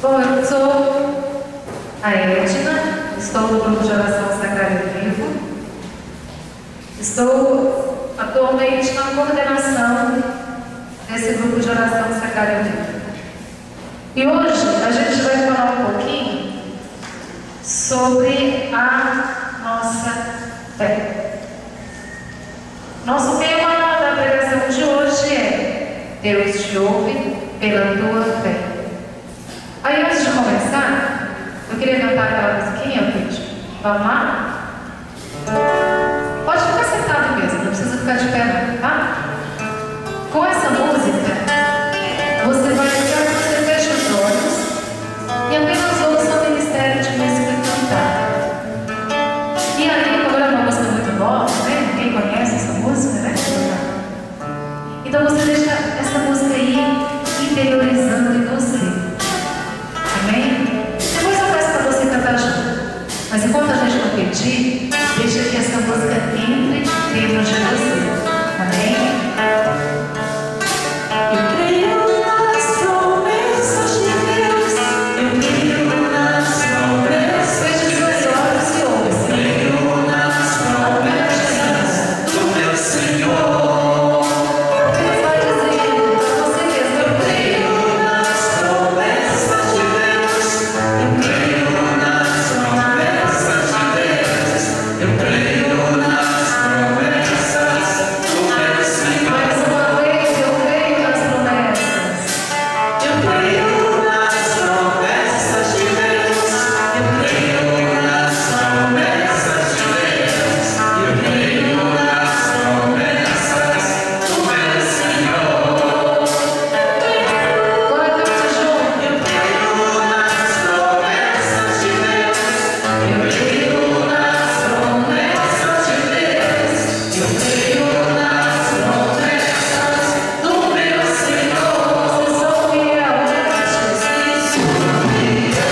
Bom, eu sou a Edna, estou no grupo de oração Sacrário Vivo. Estou atualmente na coordenação desse grupo de oração Sacrário Vivo. E hoje a gente vai falar um pouquinho sobre a nossa fé. Nosso tema da pregação de hoje é Deus te ouve pela tua fé. Aí, antes de começar, eu queria cantar aquela musiquinha, Pedro. Vamos lá? Pode ficar sentado mesmo, não precisa ficar de pé não, tá? Com essa música, você vai deixar que você feche os olhos e apenas ouça o ministério de música cantar. E aí, agora é uma música muito nova, né? Ninguém conhece essa música, né? Então você deixa essa música aí interiorizando em você. Amém? Depois eu peço para você cantar junto. Mas enquanto a gente não pedir, deixa que essa música entre dentro de você. Amém? Eu creio nas promessas de Deus. Eu creio nas promessas. Feche seus olhos e ouça. Eu creio nas promessas do meu Senhor. Deus vai dizer para você mesmo: eu creio nas promessas de Deus. Eu creio nas promessas de Deus. Eu creio nas promessas do meu Senhor. Mais uma vez, eu creio nas promessas. Eu creio nas promessas de Deus. Eu creio nas promessas de Deus. Eu creio nas promessas do meu Senhor. Agora canta junto. Eu creio nas promessas de Deus. Eu creio nas promessas de Deus. Eu creio nas promessas do meu Senhor. Vocês são fiéis, Jesus.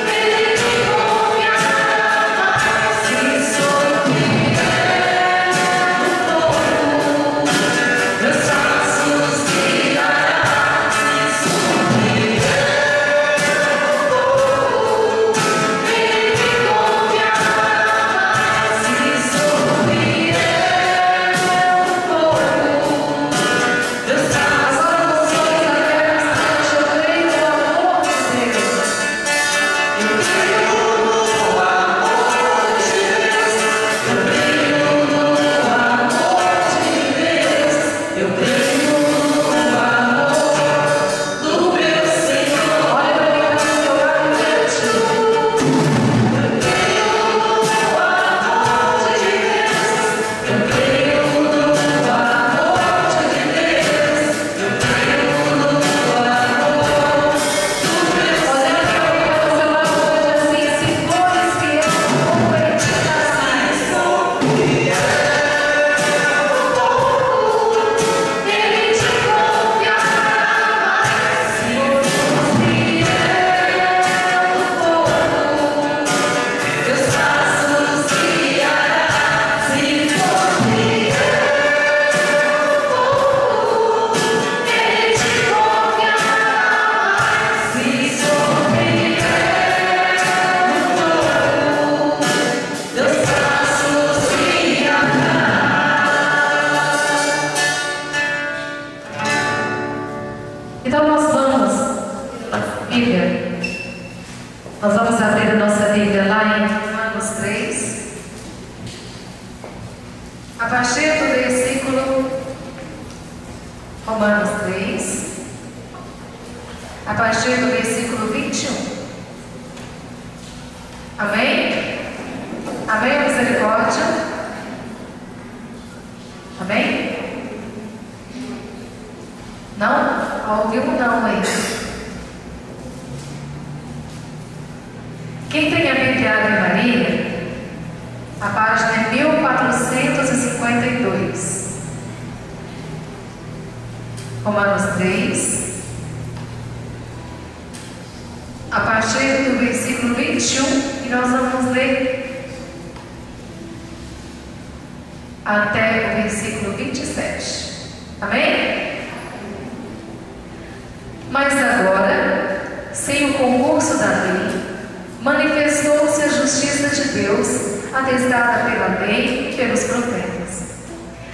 Ele te confiará, se sou fiel no fogo, meus passos guiará, se sou fiel no fogo. Ele te confiará, se sou fiel no fogo, meus passos guiará. Eu creio no amor de Deus. Eu creio no amor de Deus. Eu creio no amor de Deus. Eu creio no amor do meu Senhor. Olha para mim no seu lado, gente. Eu creio no amor de Deus. Eu creio no amor de Deus. Eu creio no amor do meu Senhor. Olha para mim no seu lado, assim, se fores fiel, compreensarás. Ele te confiará, se fores fiel no fogo, teus passos guiará, se for fiel no fogo. Ele te confiará, se for fiel no fogo, teus passos guiará. Então nós vamos, Bíblia, nós vamos abrir a nossa Bíblia lá em Romanos 3, a partir do versículo Romanos 3, a partir do versículo 21. Amém? Amém, misericórdia? Amém? Não? Ouviu um não aí? Quem tem a Bíblia Ave Maria, a página é 1452. Romanos 3, a partir do versículo 21, e nós vamos ler até o versículo 27. Amém? sem o concurso da lei, manifestou-se a justiça de Deus, atestada pela lei e pelos profetas.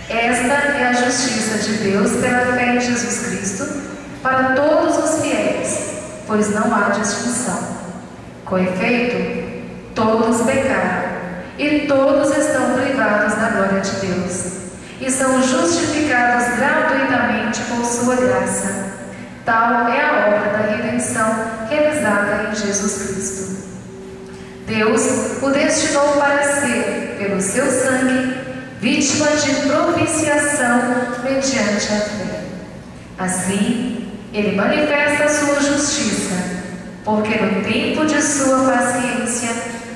Esta é a justiça de Deus pela fé em Jesus Cristo para todos os fiéis, pois não há distinção. Com efeito, todos pecaram e todos estão privados da glória de Deus e são justificados gratuitamente por sua graça. Tal é a obra da redenção realizada em Jesus Cristo. Deus o destinou para ser, pelo seu sangue, vítima de propiciação mediante a fé. Assim, ele manifesta a sua justiça, porque no tempo de sua paciência,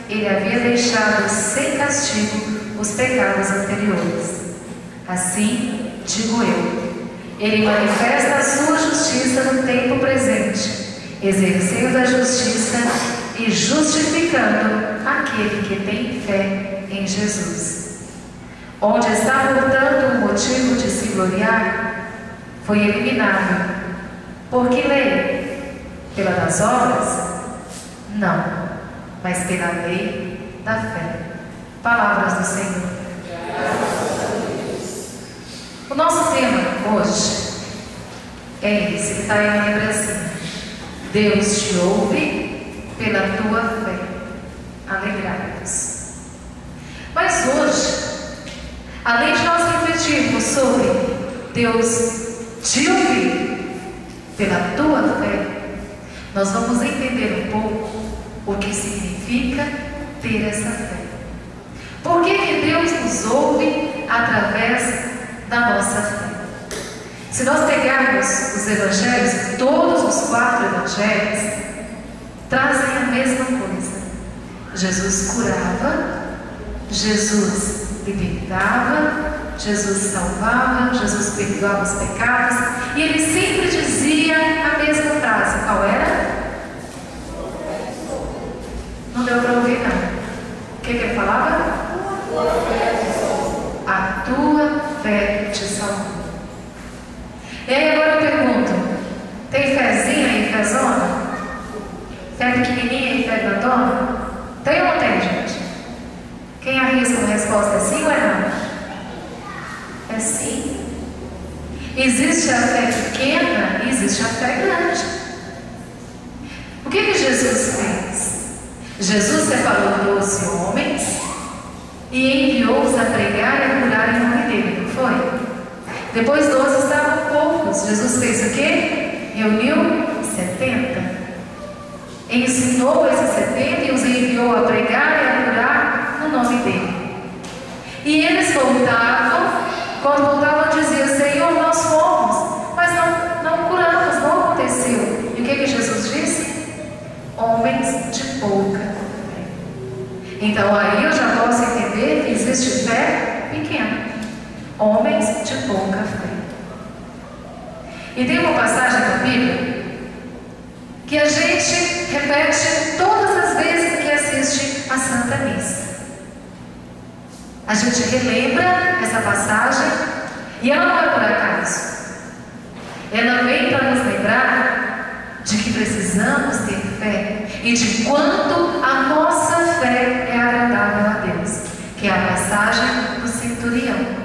ele havia deixado sem castigo os pecados anteriores. Assim, digo eu, ele manifesta a sua justiça no tempo presente, exercendo a justiça e justificando aquele que tem fé em Jesus. Onde está, portanto, o motivo de se gloriar, foi eliminado. Por que lei? Pela das obras? Não, mas pela lei da fé. Palavras do Senhor. O nosso tema hoje é esse, que está aí na lembrancinha. Deus te ouve pela tua fé. Alegrai-vos. Mas hoje, além de nós refletirmos sobre Deus te ouvir pela tua fé, nós vamos entender um pouco o que significa ter essa fé. Por que Deus nos ouve através da nossa fé? Se nós pegarmos os evangelhos, todos os 4 evangelhos trazem a mesma coisa. Jesus curava, Jesus libertava, Jesus salvava, Jesus perdoava os pecados, e ele sempre dizia a mesma frase. Qual era? Não deu para ouvir, não. O que ele falava? A tua fé te salvou. E aí agora eu pergunto, tem fezinha e fezona? Fé pequenininha e fé grandona? Tem ou não tem, gente? Quem arrisca uma resposta é sim ou é não? É sim. Existe a fé pequena e existe a fé grande. O que Jesus fez? Jesus separou 12 homens e enviou-os a pregar e a curar em nome dele, não foi? Depois 12 estavam poucos. Jesus fez o quê? Reuniu 70. Ensinou esses 70 e os enviou a pregar e a curar no nome dele. E eles voltavam, quando voltavam diziam: Senhor, nós fomos, mas não curamos, não aconteceu. E o que Jesus disse? Homens de pouca fé. Então aí eu já posso entender que existe fé pequena. Homens de pouca fé. E tem uma passagem da Bíblia que a gente repete todas as vezes que assiste a Santa Missa. A gente relembra essa passagem e ela não é por acaso. Ela vem para nos lembrar de que precisamos ter fé e de quanto a nossa fé é agradável a Deus, que é a passagem do centurião.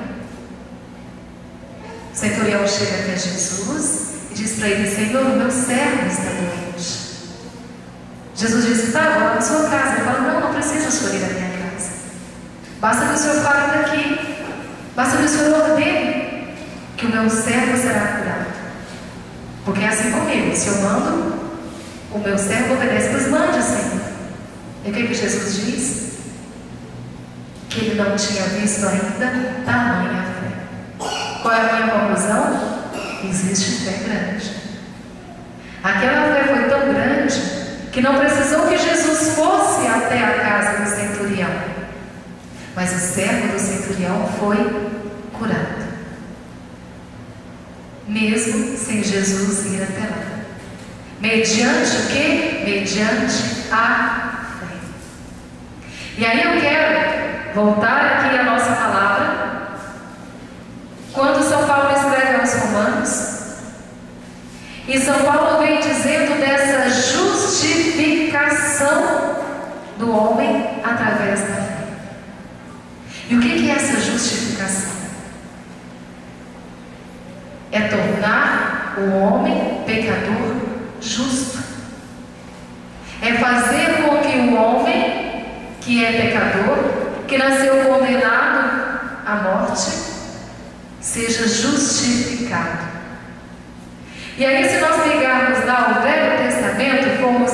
O centurião chega até Jesus e diz para ele: Senhor, o meu servo está doente. Jesus disse: tá, vou lá na sua casa. Ele fala: não precisa o senhor ir à minha casa. Basta que o senhor fale daqui. Basta que o senhor ordene que o meu servo será curado. Porque é assim comigo: se eu mando, o meu servo obedece, pois mande, Senhor. E o que Jesus diz? Que ele não tinha visto ainda tamanha fé. Qual é a minha conclusão? Existe fé grande. Aquela fé foi tão grande que não precisou que Jesus fosse até a casa do centurião, mas o servo do centurião foi curado, mesmo sem Jesus ir até lá. Mediante o quê? Mediante a fé. E aí eu quero voltar aqui à nossa palavra. Quando São Paulo escreve aos Romanos, e São Paulo vem dizendo dessa justiça justificação do homem através da fé. E o que é essa justificação? É tornar o homem pecador justo. É fazer com que o homem que é pecador, que nasceu condenado à morte, seja justificado. E aí, se nós pegarmos lá o Velho Testamento, formos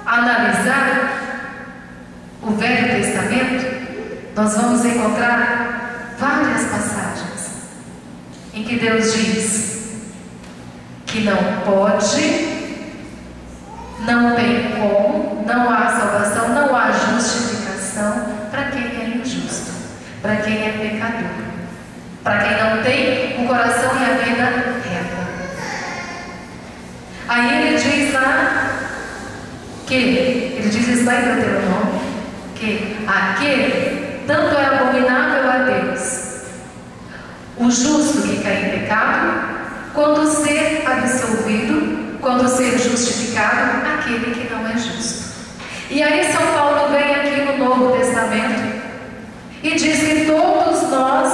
analisar o Velho Testamento, nós vamos encontrar várias passagens em que Deus diz que não pode, não tem como, não há salvação, não há justificação para quem é injusto, para quem é pecador, para quem não tem o coração e a vida reta. Aí ele diz lá ele diz isso lá em Deuteronômio, que aquele tanto é abominável a Deus, o justo que cai em pecado, quanto ser absolvido, quanto ser justificado, aquele que não é justo. E aí São Paulo vem aqui no Novo Testamento e diz que todos nós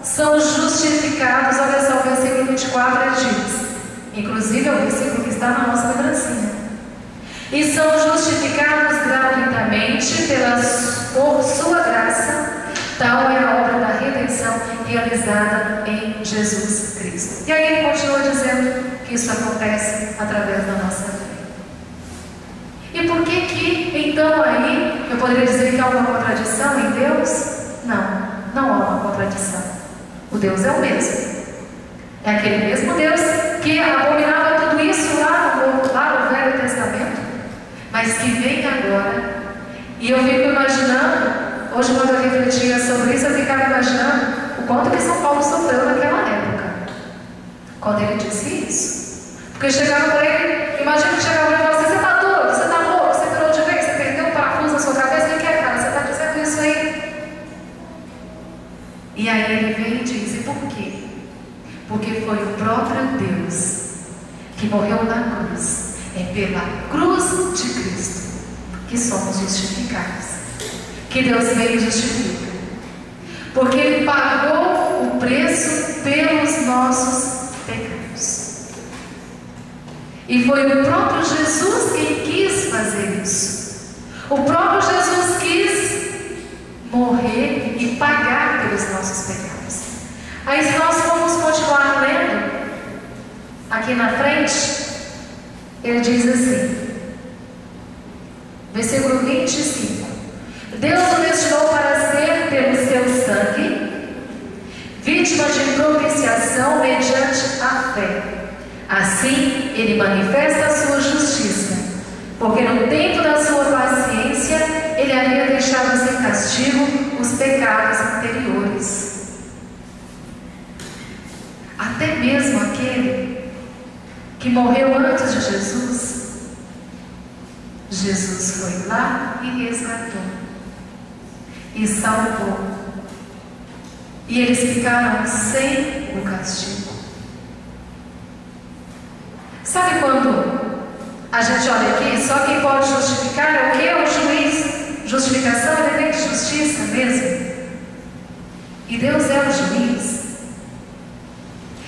somos justificados. Olha só o versículo 24, ele diz, inclusive é o versículo que está na nossa lembrancinha. E são justificados gratuitamente por sua graça, tal é a obra da redenção realizada em Jesus Cristo. E aí ele continua dizendo que isso acontece através da nossa fé. E por que então aí eu poderia dizer que há uma contradição em Deus? Não, não há uma contradição. O Deus é o mesmo. É aquele mesmo Deus que abominava tudo isso lá no Velho Testamento, mas que vem agora. E eu fico imaginando, hoje quando eu refletia sobre isso, eu ficava imaginando o quanto que São Paulo sofreu naquela época, quando ele disse isso. Porque chegava para ele, imagina que chegava para ele e falava assim: você está doido, você está louco, você virou de vez, você perdeu um parafuso na sua cabeça, o que é, cara? Você está dizendo isso aí? E aí ele vem e diz: e por quê? Porque foi o próprio Deus que morreu na cruz. É pela cruz de Cristo que somos justificados, que Deus veio e justifica, porque Ele pagou o preço pelos nossos pecados. E foi o próprio Jesus quem quis fazer isso. O próprio Jesus quis morrer e pagar pelos nossos pecados. Aí, se nós formos continuar lendo aqui na frente, ele diz assim, versículo 25: Deus o destinou para ser, pelo seu sangue, vítima de propiciação mediante a fé. Assim, ele manifesta a sua justiça, porque no tempo da sua paciência, ele havia deixado sem castigo os pecados anteriores. Até mesmo aquele que morreu antes de Jesus, Jesus foi lá e resgatou e salvou, e eles ficaram sem o castigo. Sabe quando a gente olha aqui, só quem pode justificar é o que? É o juiz. Justificação é dever de justiça mesmo, e Deus é o juiz.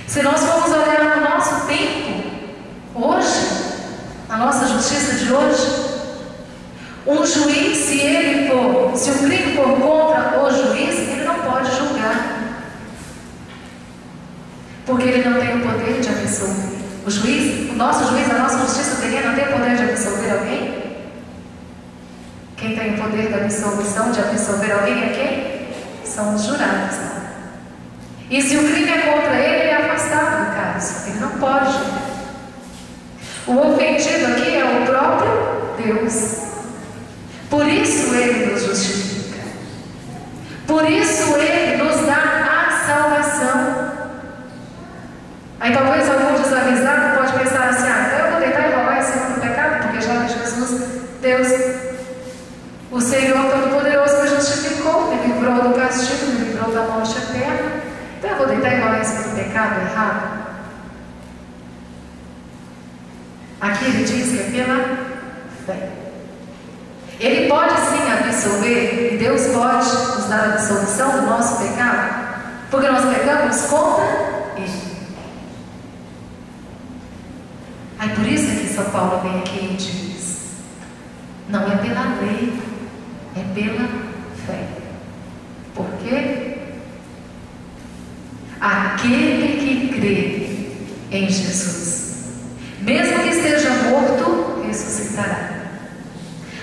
Se nós formos olhar no nosso tempo, hoje, na nossa justiça de hoje, um juiz, se o crime for contra o juiz, ele não pode julgar, porque ele não tem o poder de absolver. O juiz, o nosso juiz, a nossa justiça terrena não tem o poder de absolver alguém. Quem tem o poder da absolvição, de absolver alguém é quem? São os jurados. E se o crime é contra ele, ele é afastado do caso, ele não pode julgar. O ofendido aqui é o próprio Deus. Por isso ele nos justifica. Por isso ele nos dá a salvação. Aí talvez algum desavisado pode pensar assim: então eu vou tentar enrolar esse mundo do pecado, porque já Jesus, Deus, o Senhor Todo-Poderoso, me justificou, me livrou do castigo, me livrou da morte eterna. Então eu vou tentar enrolar esse mundo do pecado errado. Aqui ele diz que é pela fé. Ele pode sim absolver, e Deus pode nos dar a absolvição do nosso pecado, porque nós pecamos contra Ele. Aí por isso é que São Paulo vem aqui e diz: não é pela lei, é pela fé. Por quê? Aquele que crê em Jesus, mesmo que esteja morto, ressuscitará.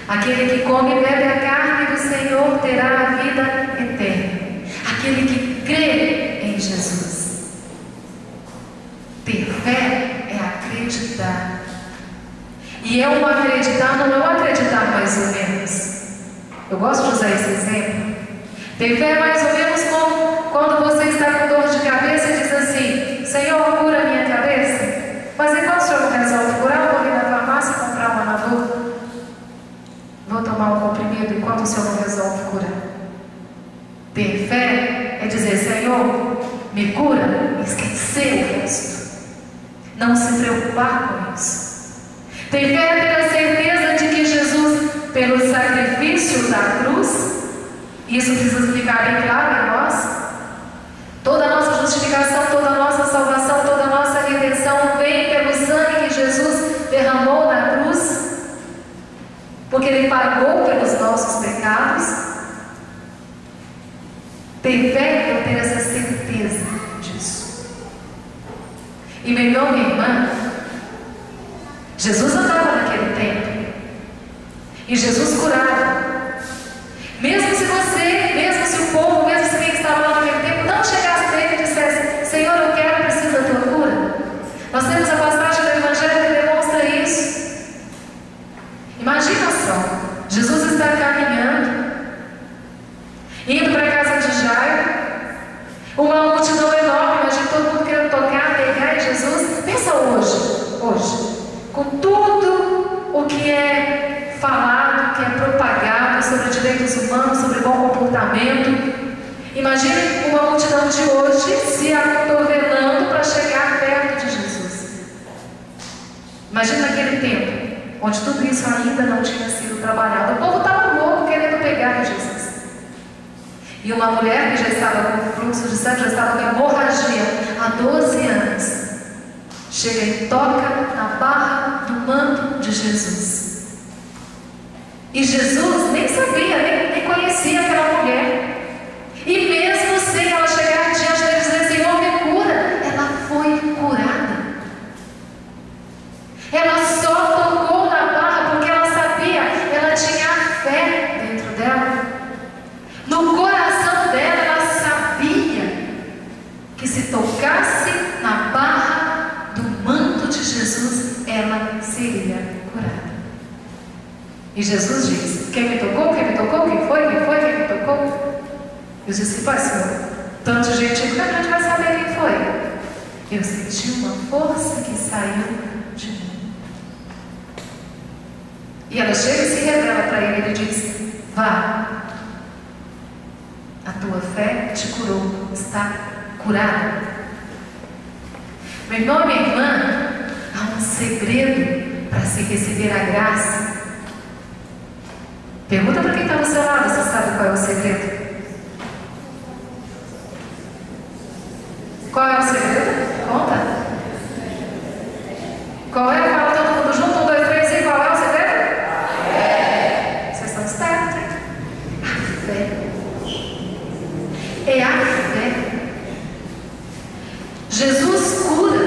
Aquele que come e bebe a carne do Senhor terá a vida eterna. Aquele que crê em Jesus. Ter fé é acreditar. E é um acreditar, não é um acreditar mais ou menos. Eu gosto de usar esse exemplo. Ter fé é mais ou menos como quando você está com dor de cabeça e diz assim: Senhor, cura a minha cabeça. Mas enquanto o Senhor não resolve curar, eu vou ali na farmácia comprar um Anadol. Vou tomar um comprimido enquanto o Senhor não resolve curar. Ter fé é dizer: Senhor, me cura, e esquecer o resto. Não se preocupar com isso. Ter fé é ter a certeza de que Jesus, pelo sacrifício da cruz, isso precisa ficar bem claro em nós. Toda a nossa justificação, toda a nossa salvação, toda a nossa redenção vem pelo sangue que Jesus derramou na cruz, porque Ele pagou pelos nossos pecados. Ter fé é ter essa certeza disso. E meu irmão, minha irmã, Jesus andava naquele tempo e Jesus curava. Mesmo se você, mesmo se o povo, mesmo se quem estava lá naquele tempo não chegasse para ele e dissesse: Senhor, eu quero, preciso da tua cura. Nós temos a passagem do Evangelho que demonstra isso. Imagina só, Jesus está caminhando, indo para a casa de Jairo, uma multidão enorme, imagina todo mundo querendo tocar, pegar em Jesus. Pensa hoje, com tudo o que é falado, que é propagado sobre direitos humanos, sobre bom comportamento. Imagine uma multidão de hoje se acotovelando para chegar perto de Jesus. Imagina naquele tempo, onde tudo isso ainda não tinha sido trabalhado. O povo estava louco querendo pegar Jesus. E uma mulher que já estava com fluxo de sangue, já estava com hemorragia há 12 anos, chega e toca na barra do manto de Jesus. E Jesus nem sabia, nem conhecia aquela mulher. E mesmo sem ela chegar diante dele e dizer: Senhor, me cura, ela foi curada. Ela só tocou na barra porque ela sabia, ela tinha fé dentro dela. No coração dela, ela sabia que se tocasse na barra do manto de Jesus, ela seria curada. E Jesus diz: quem me tocou? Quem me tocou? Quem foi? Quem foi? Quem me tocou? Eu disse: pai, Senhor, tanto gente, como é que a gente vai saber quem foi? Eu senti uma força que saiu de mim. E ela chega e se revela para ele. Ele diz: vá, a tua fé te curou, está curada. Meu irmão e minha irmã, há um segredo para se receber a graça. Pergunta para quem está ao seu lado, você sabe qual é o segredo? Qual é o segredo? Conta. Qual é? Fala todo mundo junto, 1, 2, 3, e qual é o segredo? Vocês estão espertos, hein? A fé. É a fé. Jesus cura.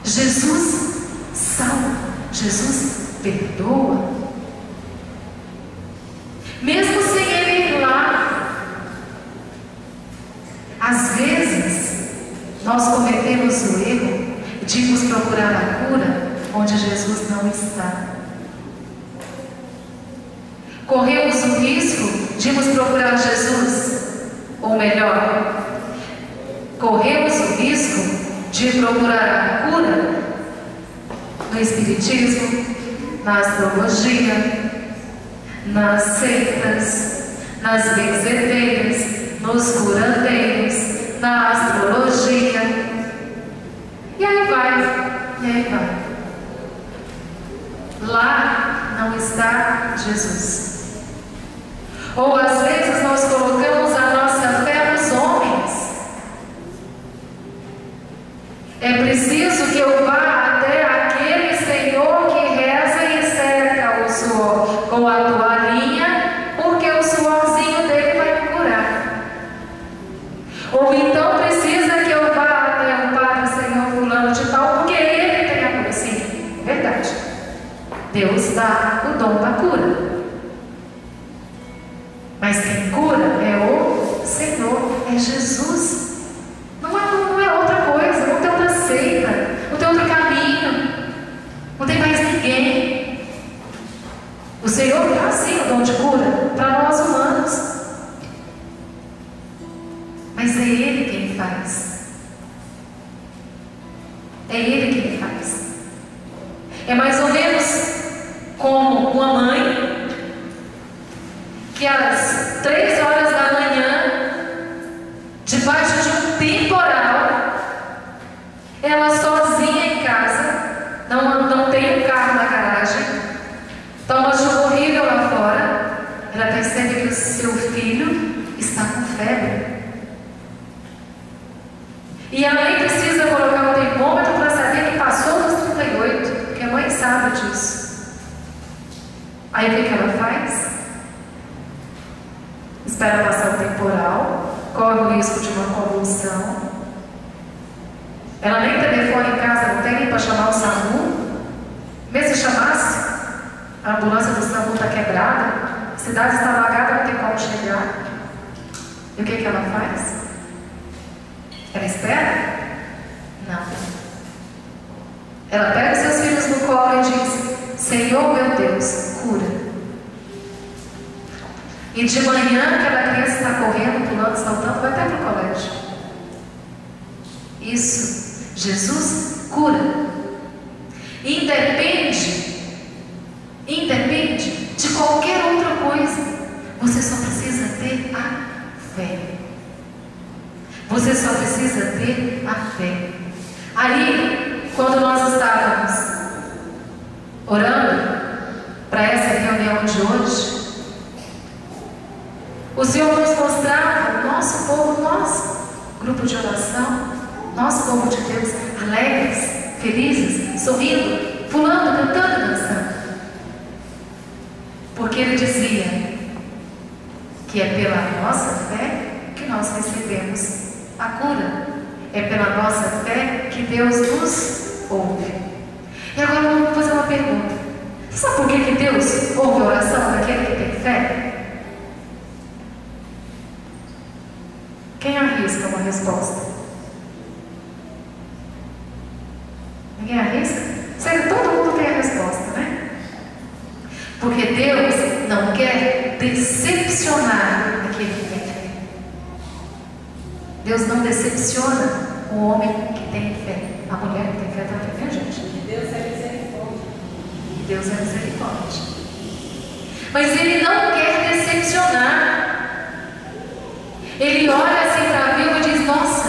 Jesus salva. Jesus perdoa. Mesmo sem ele ir lá. Às vezes nós cometemos o erro de nos procurar a cura onde Jesus não está. Corremos o risco de nos procurar Jesus, ou melhor, corremos o risco de procurar a cura no espiritismo, na astrologia, nas seitas, nas benzedeiras, nos curandeiros, na astrologia. E aí vai. não está Jesus. Ou às vezes nós colocamos a nossa fé nos homens. É preciso que eu vá até aquele Senhor que reza e seca o suor com a toalhinha, porque o suorzinho dele vai me curar. Ou então precisa que eu vá até o Padre Senhor fulano de tal, porque ele tem a cura. Sim, verdade. Deus dá o dom da cura. Mas quem cura é o Senhor, é Jesus. Não é outra coisa, não tem outra seita, não tem outro caminho, não tem mais ninguém. O Senhor dá sim o dom de cura para nós humanos. Mas é Ele quem faz. É Ele quem faz. É mais ou menos como uma mãe que às 3 horas da manhã, debaixo de um temporal, ela sozinha em casa, não tem um carro na garagem, está uma chuva horrível lá fora, ela percebe que o seu filho está com febre. E a mãe precisa colocar um termômetro para saber que passou dos 38, porque a mãe sabe disso. Aí o que ela faz? Espera passar o temporal, corre o risco de uma convulsão. Ela nem telefone em casa não tem nem para chamar o SAMU. Mesmo se chamasse, a ambulância do SAMU está quebrada, a cidade está alagada, não tem como chegar. E o que ela faz? Ela espera? Não. Ela pega os seus filhos no colo e diz: Senhor meu Deus, cura. E de manhã aquela criança está correndo, pulando, saltando, vai até para o colégio. Isso, Jesus cura. Independe de qualquer outra coisa. Você só precisa ter a fé. Você só precisa ter a fé. Ali, quando nós estávamos orando para essa reunião de hoje, o Senhor nos mostrava o nosso povo, nosso grupo de oração, nosso povo de Deus, alegres, felizes, sorrindo, pulando, cantando e dançando. Porque Ele dizia que é pela nossa fé que nós recebemos a cura. É pela nossa fé que Deus nos ouve. E agora eu vou fazer uma pergunta. Você sabe por que Deus ouve a oração daquele que tem fé? Quem arrisca uma resposta? Ninguém arrisca? Sei que todo mundo tem a resposta, né? Porque Deus não quer decepcionar aquele que tem fé. Deus não decepciona o homem que tem fé. A mulher que tem fé também, né, gente? Deus é misericórdia. Deus é misericórdia. Mas Ele não quer decepcionar. Ele olha assim para a Vilma e diz: nossa,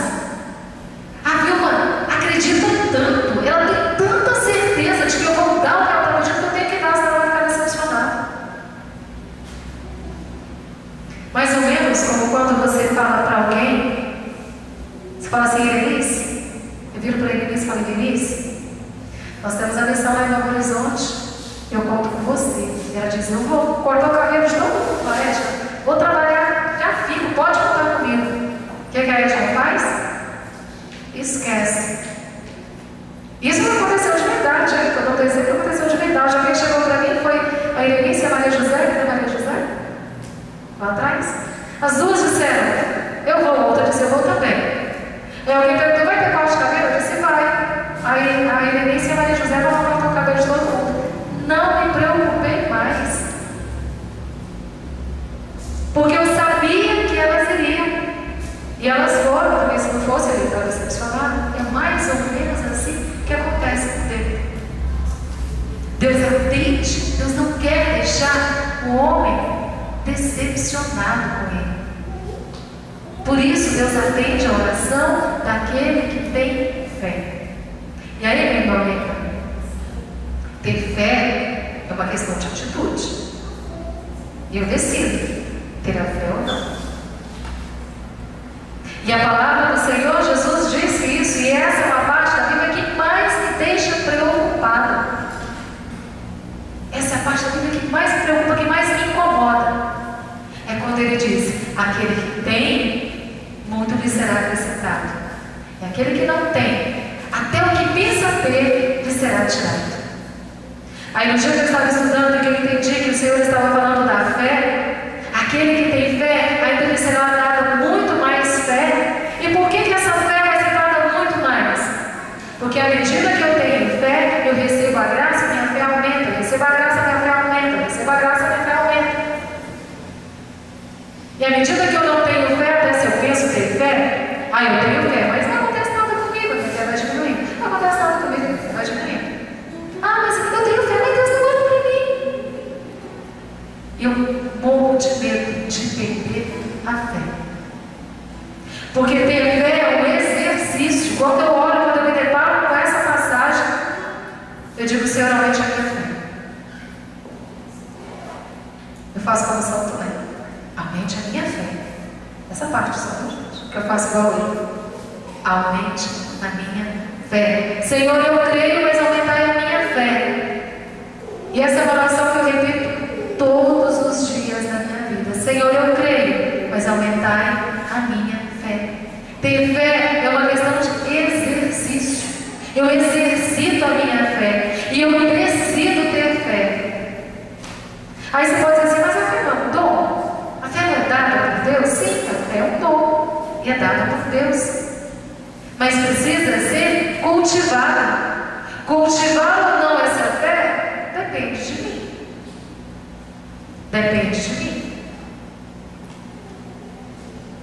a Vilma acredita tanto, ela tem tanta certeza de que eu vou dar o que ela está pedindo, que eu tenho que dar, senão ela vai ficar decepcionada. Mais ou menos como quando você fala para alguém, você fala assim: Irenice, eu viro para a Irenice e falo: Irenice, nós temos a missão lá em Novo Horizonte, eu conto com você. E ela diz: eu vou cortar o cabelo de todo mundo, Edna, vou trabalhar, já fico, pode contar comigo. O que a Edna faz? Esquece. Isso não aconteceu de verdade, hein? Quando eu estou dizendo que aconteceu de verdade. Alguém chegou para mim, foi a Irenice e a Maria José, que é a Maria José? Lá atrás. As duas disseram: eu vou, a outra disse: eu vou também. E alguém perguntou: vai ter corte de cabelo? Eu disse: vai. Aí a Irenice e a Maria José vão cortar o cabelo de todo mundo. Não me preocupei mais. Porque eu sabia que elas iriam. E elas foram, porque se não fosse ele estar decepcionado. É mais ou menos assim que acontece com Deus. Deus atende, Deus não quer deixar o homem decepcionado com Ele. Por isso Deus atende a oração daquele que tem fé. E aí, meu irmão, ter fé é uma questão de atitude. E eu decido ter a fé ou não. E a palavra do Senhor Jesus disse isso, e essa é uma parte da Bíblia que mais me deixa preocupada. Essa é a parte da Bíblia que mais me preocupa, que mais me incomoda. É quando ele diz: aquele que tem, muito lhe será acrescentado. E aquele que não tem, até o que pensa ter, lhe será tirado. Aí no dia que eu estava estudando, que eu entendi que o Senhor estava falando da fé, aquele que tem fé, ainda lhe será dada muito mais fé. E por que essa fé vai ser dada muito mais? Porque à medida que eu tenho fé, eu recebo a graça, minha fé aumenta. Eu recebo a graça, minha fé aumenta. Eu recebo a graça, minha fé aumenta. E à medida que eu não tenho fé, até se eu penso ter fé, eu tenho fé, mas não acontece nada comigo, minha fé vai diminuindo. Não acontece nada comigo, minha fé vai diminuindo. Mas eu tenho fé, mas Deus não olha para mim. Eu morro de medo de perder a fé. Porque ter fé é um exercício. Quando eu me deparo com essa passagem, eu digo: Senhor, aumente a minha fé. Eu faço como São Tomé: aumente a minha fé. Essa parte só, gente, que eu faço igual ele. Aumente a minha fé. Senhor, eu creio, mas aumentai a minha fé. E essa é uma oração que eu repito todos os dias da minha vida. Senhor, eu creio, mas aumentai a minha fé. Ter fé é uma questão de exercício. Eu exercito a minha fé e eu decido ter fé. Aí você pode dizer assim: mas a fé não é um dom? A fé não é dada por Deus? Sim, a fé é um dom e é dada por Deus. Mas precisa ser cultivada. Cultivar ou não essa fé depende de mim. Depende de mim.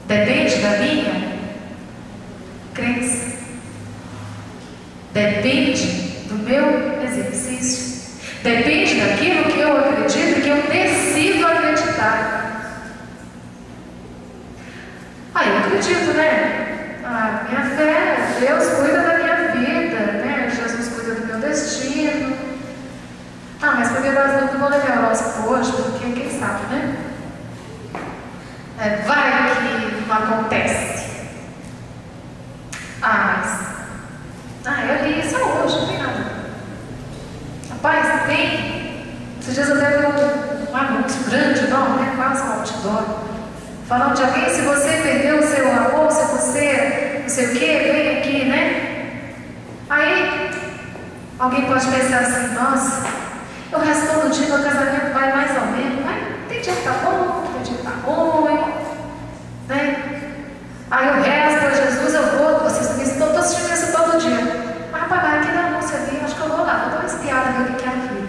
Depende da minha crença. Depende do meu exercício. Depende daquilo que eu acredito, que eu decido acreditar. Eu acredito, né? Minha fé, Deus cuida da minha vida, né? Jesus cuida do meu destino. Mas por que das dúvidas vou levar o horóscopo hoje? Porque quem sabe, né? Vai que não acontece. Eu li isso hoje, não tem nada. Rapaz, tem. Esses dias eu até vi um anúncio grande, não, né? Quase um outdoor. Falando de alguém: se você perdeu o seu amor, se você não sei o que, vem aqui, né? Aí, alguém pode pensar assim: nossa, o resto do dia meu casamento vai mais ou menos, tem dia que tá bom, tem dia que tá ruim, né? Aí o resto, Jesus, eu vou, estou assistindo isso todo dia. Rapaz, aquele anúncio ali, acho que eu vou lá, vou dar uma espiada ver o que é a vida.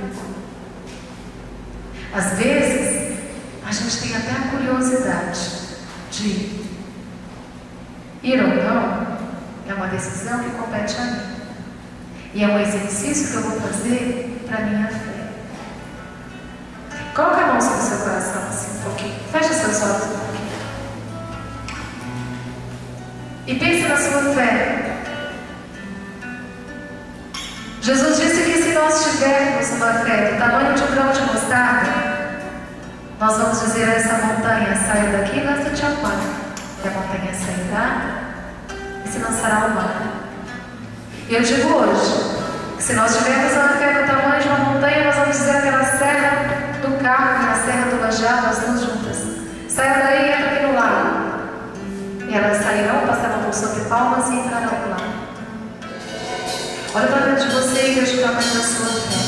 Às vezes, a gente tem até a curiosidade de ir ou não. É uma decisão que compete a mim. E é um exercício que eu vou fazer para a minha fé. Coloca a mão sobre o seu coração assim um pouquinho. Fecha seus olhos um pouquinho. E pense na sua fé. Jesus disse que se nós tivermos uma fé do tamanho de um grão de mostarda, nós vamos dizer a essa montanha: saia daqui e lança-te ao mar. E a montanha sairá e se lançará ao mar. E eu digo hoje que se nós tivermos uma fé do tamanho de uma montanha, nós vamos dizer aquela serra do Carmo e a serra do Lajeado, as duas juntas: saia daí e entra aqui no lago. E elas sairão, passarão por sobre palmas e entrarão no lago. Olha para dentro de você e veja o tamanho da sua fé.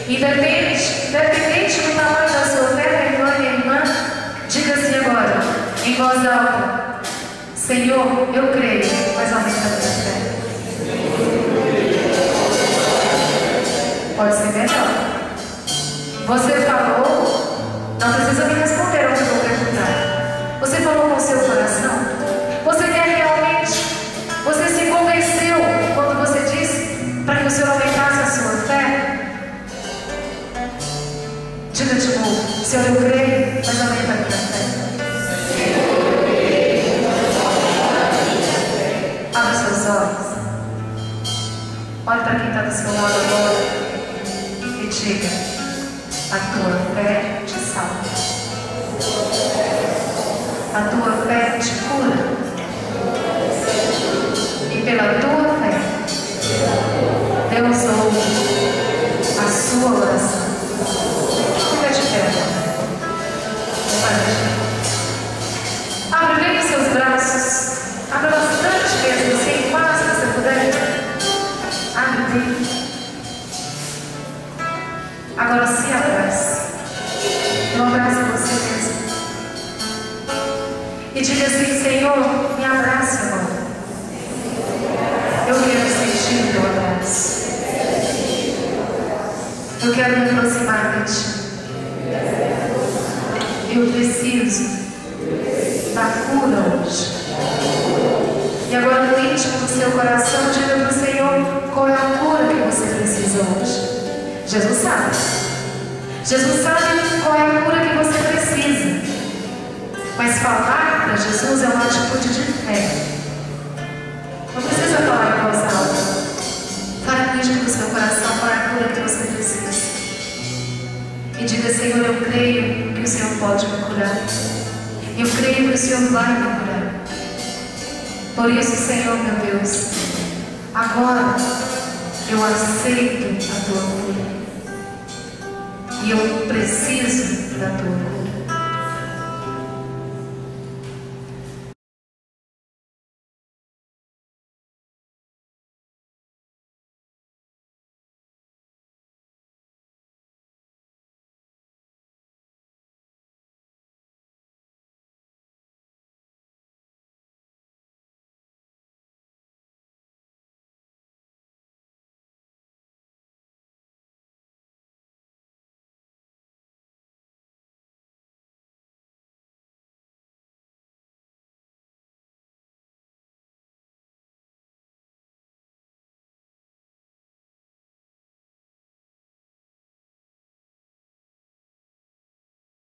Independente do tamanho da sua fé, minha irmã e minha irmã, diga assim agora, em voz alta: Senhor, eu creio, mas aumenta a minha fé. Pode ser melhor. Você falou, não precisa me responder ao que eu vou perguntar. Você falou com o seu coração? Você quer realmente? Você se convenceu quando você disse para que o Senhor aumentasse a sua fé? Diga de novo: Senhor, eu creio, mas aumenta a minha fé. Abra seus olhos. Olhe para quem está do seu lado agora e diga: a tua fé te salva. A tua fé te cura. E pela tua fé, Deus ouve a sua oração. Fica de pé. Abre bem os seus braços. Abra bastante mesmo, sem paz, se você puder. Abre bem. Agora se abrace. Eu abraço você mesmo. E diga assim: Senhor, me abrace agora. Eu quero sentir o teu abraço. Eu quero me aproximar de ti. Eu preciso da cura hoje. E agora no íntimo do seu coração, diga para o Senhor qual é a cura que você precisa hoje. Jesus sabe. Jesus sabe qual é a cura que você precisa. Mas falar para Jesus é uma atitude de fé. Não precisa falar em voz alta. Fale no íntimo do seu coração qual é a cura que você precisa. E diga: Senhor, eu creio que o Senhor pode me curar. Eu creio que o Senhor vai me curar. Por isso, Senhor, meu Deus, agora eu aceito a tua cura. E eu preciso da tua cura.